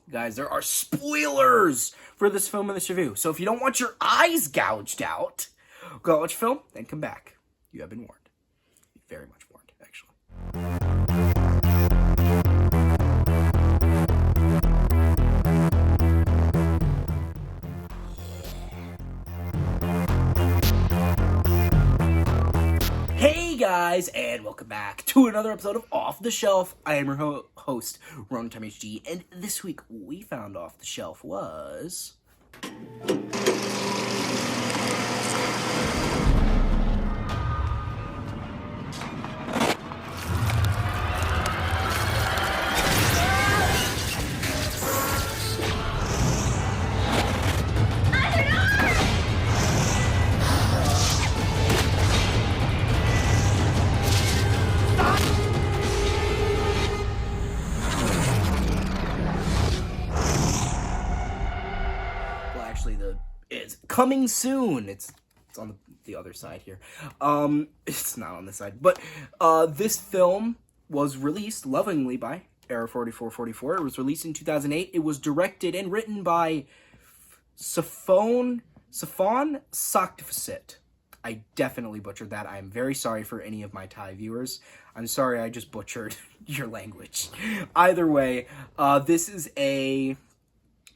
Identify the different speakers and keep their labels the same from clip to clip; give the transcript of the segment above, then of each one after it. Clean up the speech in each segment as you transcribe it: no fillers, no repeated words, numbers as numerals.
Speaker 1: Guys, there are spoilers for this film and this review. So if you don't want your eyes gouged out, go watch the film, then come back. You have been warned. Very much warned, actually. Hey guys, and welcome back to another episode of Off the Shelf. I am your host, Runtime HD, and this week we found off the shelf was... It's coming soon. It's on the other side here. It's not on this side. But this film was released lovingly by Error 4444. It was released in 2008. It was directed and written by Sophon Sakdaphisit. I definitely butchered that. I am very sorry for any of my Thai viewers. I'm sorry I just butchered your language. Either way, this is a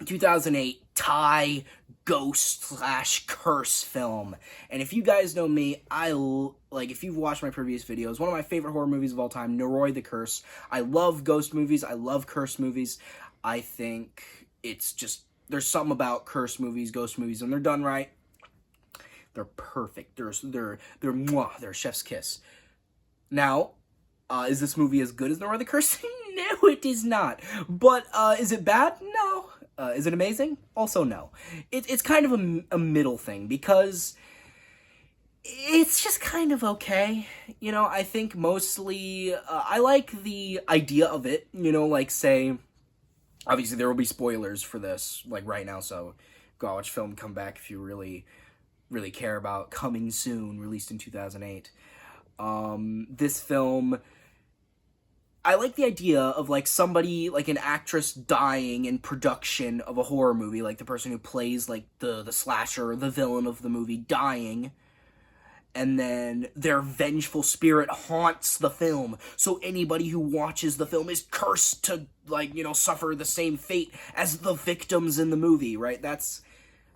Speaker 1: 2008 Thai ghost/curse film. And if you guys know me, if you've watched my previous videos, one of my favorite horror movies of all time, Noroi the Curse. I love ghost movies. I love curse movies. I think it's just, there's something about curse movies, ghost movies, when they're done right, they're perfect. They're mwah, they're chef's kiss. Now, is this movie as good as Noroi the Curse? No, it is not. But is it bad? No. Is it amazing? Also, no. It's kind of a middle thing, because it's just kind of okay. You know, I think mostly, I like the idea of it. You know, like, say, obviously there will be spoilers for this, like, right now, so go watch film, come back if you really, really care about coming soon, released in 2008. This film... I like the idea of, like, somebody, like, an actress dying in production of a horror movie, like the person who plays, like, the slasher, the villain of the movie, dying, and then their vengeful spirit haunts the film, so anybody who watches the film is cursed to, like, you know, suffer the same fate as the victims in the movie, right? That's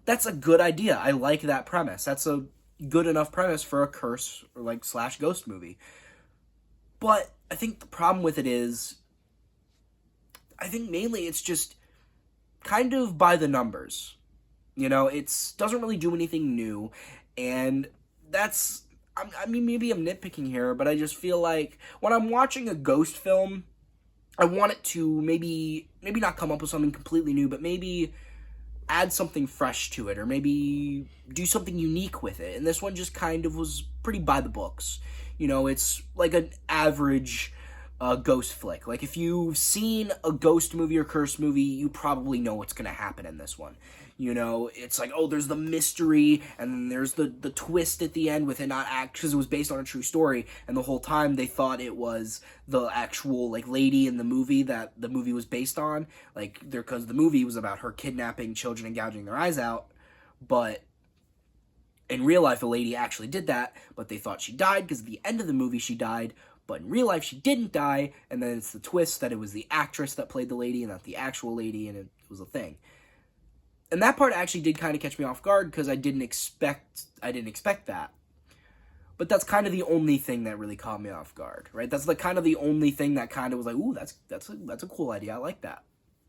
Speaker 1: a good idea. I like that premise. That's a good enough premise for a curse, or, like, / ghost movie. But I think the problem with it is, I think mainly it's just kind of by the numbers. You know, it doesn't really do anything new, and that's, I mean, maybe I'm nitpicking here, but I just feel like when I'm watching a ghost film, I want it to maybe not come up with something completely new, but maybe add something fresh to it, or maybe do something unique with it, and this one just kind of was pretty by the books. You know, it's like an average ghost flick. Like, if you've seen a ghost movie or curse movie, you probably know what's going to happen in this one. You know, it's like, oh, there's the mystery, and then there's the twist at the end with it not because it was based on a true story, and the whole time they thought it was the actual, like, lady in the movie that the movie was based on. Like, because the movie was about her kidnapping children and gouging their eyes out, but in real life, the lady actually did that, but they thought she died because at the end of the movie she died, but in real life she didn't die, and then it's the twist that it was the actress that played the lady and not the actual lady, and it was a thing. And that part actually did kind of catch me off guard, because I didn't expect that. But that's kind of the only thing that really caught me off guard, right? That's kind of the only thing that kind of was like, ooh, that's a cool idea, I like that.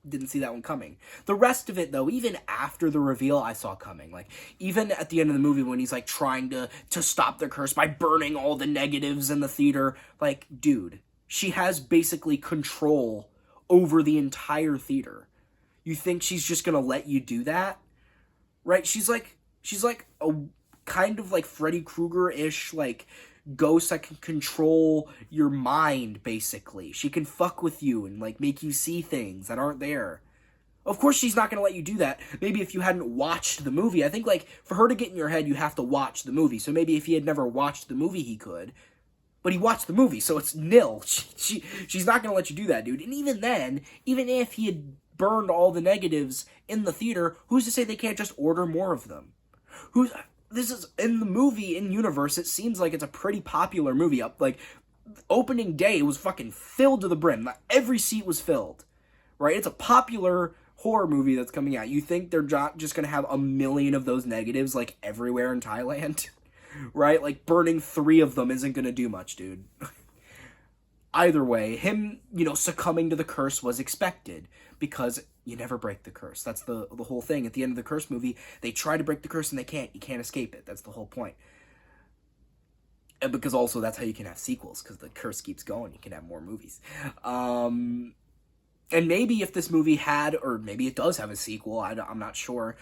Speaker 1: Didn't see that one coming. The rest of it, though, even after the reveal, I saw coming. Like, even at the end of the movie when he's, like, trying to stop the curse by burning all the negatives in the theater, like, dude, she has basically control over the entire theater. You think she's just gonna let you do that? Right? She's like a kind of like Freddy Krueger-ish, like, ghost that can control your mind, basically. She can fuck with you and, like, make you see things that aren't there. Of course she's not going to let you do that. Maybe if you hadn't watched the movie. I think, like, for her to get in your head, you have to watch the movie. So maybe if he had never watched the movie, he could. But he watched the movie, so it's nil. She's not going to let you do that, dude. And even then, even if he had burned all the negatives in the theater, who's to say they can't just order more of them? This is, in the movie, in universe, it seems like it's a pretty popular movie. Like, opening day was fucking filled to the brim. Every seat was filled, right? It's a popular horror movie that's coming out. You think they're just gonna have a million of those negatives, like, everywhere in Thailand? Right? Like, burning 3 of them isn't gonna do much, dude. Either way, him, succumbing to the curse was expected, because you never break the curse. That's the whole thing. At the end of the Curse movie, they try to break the curse and they can't. You can't escape it. That's the whole point. And because also that's how you can have sequels, because the curse keeps going. You can have more movies. And maybe if this movie had, or maybe it does have a sequel, I'm not sure.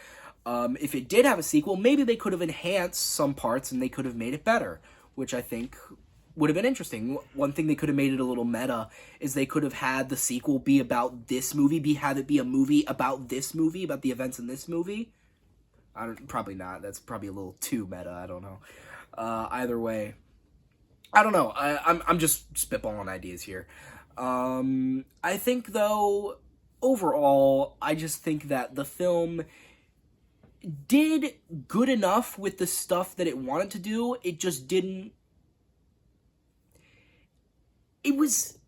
Speaker 1: If it did have a sequel, maybe they could have enhanced some parts and they could have made it better, which I think would have been interesting. One thing they could have made it a little meta is they could have had the sequel be about this movie, have it be a movie about this movie, about the events in this movie. Probably not. That's probably a little too meta. I don't know. Either way, I don't know. I'm just spitballing ideas here. I think, though, overall, I just think that the film did good enough with the stuff that it wanted to do. It just didn't. It was,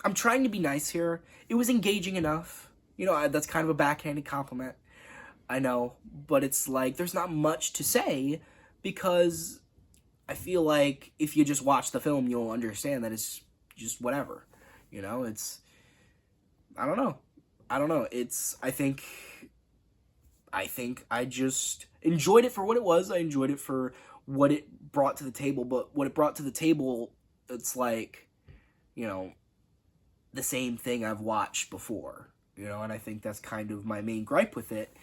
Speaker 1: I'm trying to be nice here. It was engaging enough. That's kind of a backhanded compliment. I know, but it's like, there's not much to say, because I feel like if you just watch the film, you'll understand that it's just whatever. It's, I don't know. I think I just enjoyed it for what it was. I enjoyed it for what it brought to the table, but what it brought to the table, it's like, the same thing I've watched before, and I think that's kind of my main gripe with it,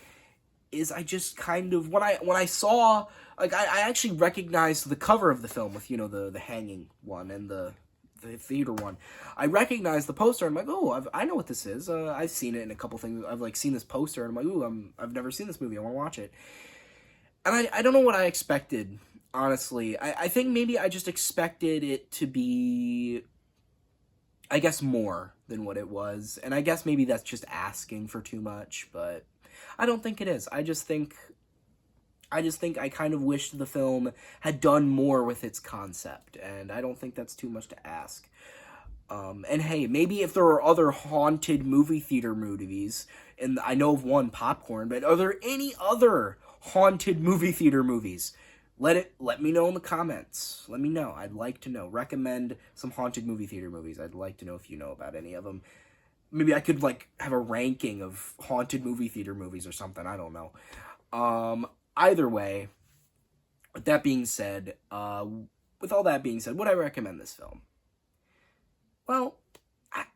Speaker 1: is I just kind of, when I saw, like, I actually recognized the cover of the film with, the hanging one and the theater one. I recognized the poster, and I'm like, oh, I know what this is. I've seen it in a couple things. I've, like, seen this poster, and I'm like, ooh, I've never seen this movie. I want to watch it. And I don't know what I expected. Honestly, I think maybe I just expected it to be, I guess, more than what it was. And I guess maybe that's just asking for too much, but I don't think it is. I just think I kind of wish the film had done more with its concept, and I don't think that's too much to ask. And hey, maybe if there are other haunted movie theater movies, and I know of one, Popcorn, but are there any other haunted movie theater movies? Let me know in the comments. Let me know. I'd like to know. Recommend some haunted movie theater movies. I'd like to know if you know about any of them. Maybe I could, like, have a ranking of haunted movie theater movies or something. I don't know. Either way, with all that being said, would I recommend this film? Well,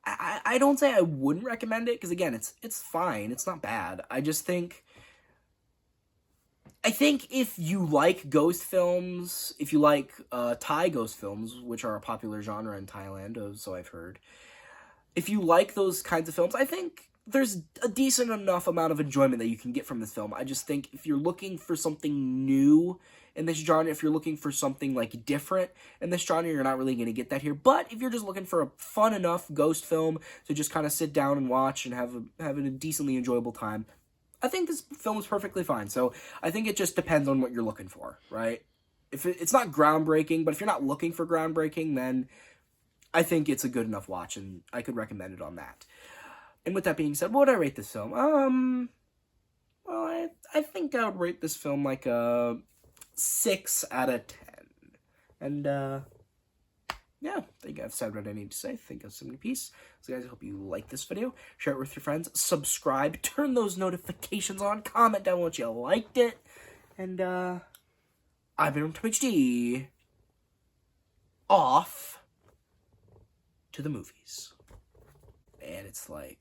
Speaker 1: I don't say I wouldn't recommend it, because again, it's fine. It's not bad. I think if you like ghost films, if you like Thai ghost films, which are a popular genre in Thailand, so I've heard, if you like those kinds of films, I think there's a decent enough amount of enjoyment that you can get from this film. I just think if you're looking for something new in this genre, if you're looking for something, like, different in this genre, you're not really going to get that here. But if you're just looking for a fun enough ghost film to just kind of sit down and watch and have a decently enjoyable time, I think this film is perfectly fine. So I think it just depends on what you're looking for, right? If it's not groundbreaking, but if you're not looking for groundbreaking, then I think it's a good enough watch, and I could recommend it on that. And with that being said, what would I rate this film? Well, I think I would rate this film like a 6 out of 10. And, yeah, I think I've said what I need to say. I think I've said my piece. So guys, I hope you like this video. Share it with your friends. Subscribe. Turn those notifications on. Comment down what you liked it. And, I've been HD. Off to the movies. And it's like,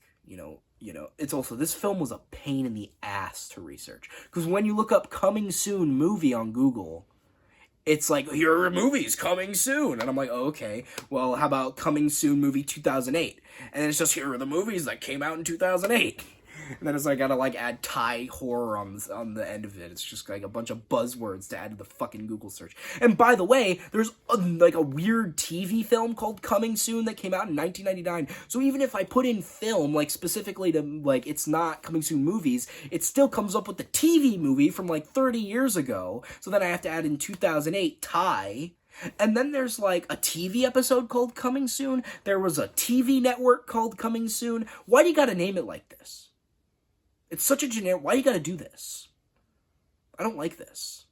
Speaker 1: it's also, this film was a pain in the ass to research. Because when you look up coming soon movie on Google, it's like, here are movies coming soon. And I'm like, oh, okay, well, how about coming soon movie 2008? And it's just, here are the movies that came out in 2008. And then it's like, I gotta, like, add Thai horror on the end of it. It's just, like, a bunch of buzzwords to add to the fucking Google search. And by the way, there's, like, a weird TV film called Coming Soon that came out in 1999. So even if I put in film, like, specifically to, like, it's not Coming Soon movies, it still comes up with the TV movie from, like, 30 years ago. So then I have to add in 2008 Thai. And then there's, like, a TV episode called Coming Soon. There was a TV network called Coming Soon. Why do you gotta name it like this? It's such a generic... Why do you gotta do this? I don't like this.